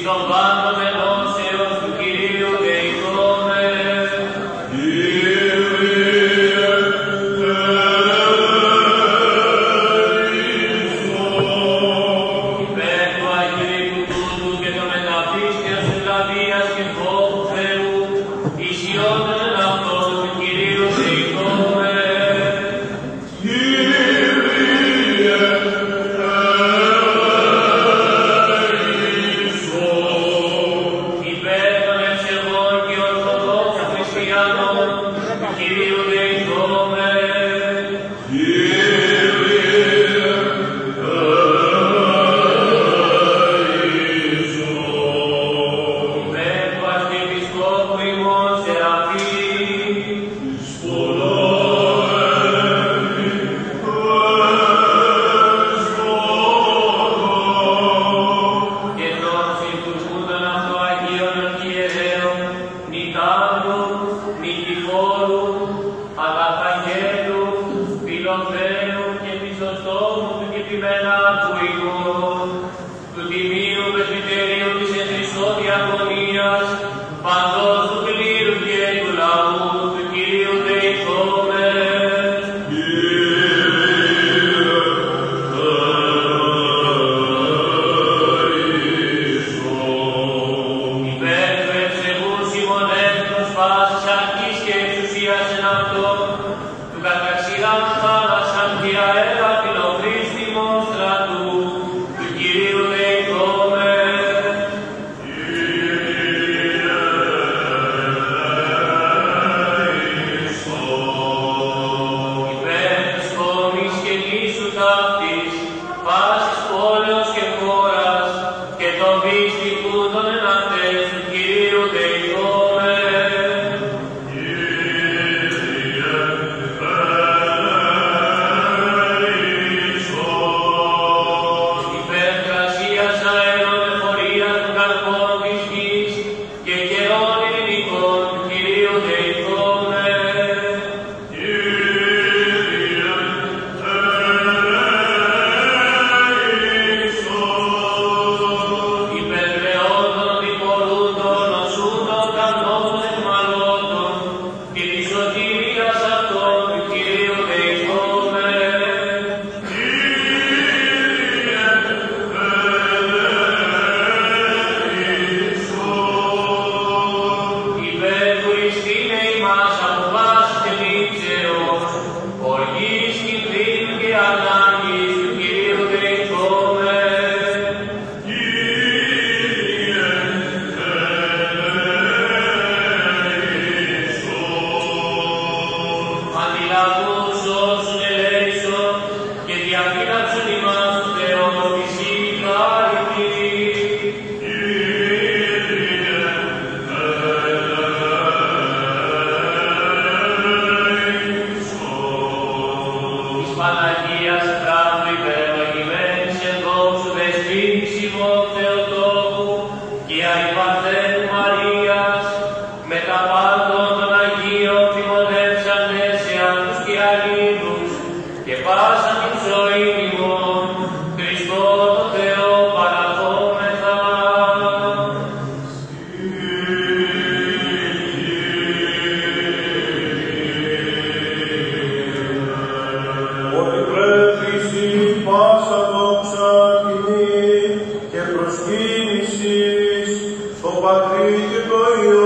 των πάντων ενώσεως του Κυρίου δεηθώμε. Υπέρ του Αγίου τούτου και των μεταπίστεως ευλαβίας και φόβου Θεού, ισιών των εναυτών του Κυρίου δεηθώμε. Υπέρ των ευσεβών και ορθοδόξων χριστιανών του Κυρίου δεηθώμε. Υπέρ του Αρχιεπισκόπου ημών Σεραφείμ, και των συντουργούντων αυτοαγίων αρχιερέων Νιτάνου, Νικηφόρου, Αγαθαγέλου, Φιλοφέου και Χρυσοστόμου του Κυπριμενάτου ημών, του Τιμίου Πρεσβυτερίου της εν Χριστώ Διακονίας, παντός του κλήρου και του λαού του Κυρίου δεηθώμε. Υπέρ του ευσεβούς συμμονεύτος πάσης αρχής και εξουσίας εν αυτό, του καταξιράν θάλασσαν και αέρα φιλοχρήστημος στρατού, του Κυρίου δεηθώμε. Υπέρ της κόμης και λύσου ταύτης, πάσης πόλεως και χώρας, και των πιστικούντων εν αυτές του Κυρίου δεηθώμε. Υπέρ κρασίας αέρων εφορίας των καρπών της γης, και καιρών ειρηνικών του Κυρίου δεηθώμε. Υπέρ κρεόντων διπορούντων, νοσούντων, κανόντων εχμαλώτων, και της σωτηρίας αυτών του Κυρίου δεηθώμε. Υπέρ του Χριστίνε ημάς από πάσης θλίψεως, οργής, κινδύνου και ανάγκης του Κυρίου δεηθώμε. Αντιλαβούς όσους ελέησον και διαφύλαξον ημάς του Θεός φυσί χάρητη. Της Παναγίας Τράπου υπερευλογημένης εν δόξου δεσπίνης ημών Θεοτόκου και αϊπαρθένου Μαρίας, με τα πάντων των Αγίων θυμοδεύσαντες σε άλλους και αλλήλους, και πάσα την ζωή ημών, Χριστό το Θεό παραδόμεθα. Ότι πρέπει εσύ πάσα δόξα τιμή και προσκύνησης το Πατρί και το Υιό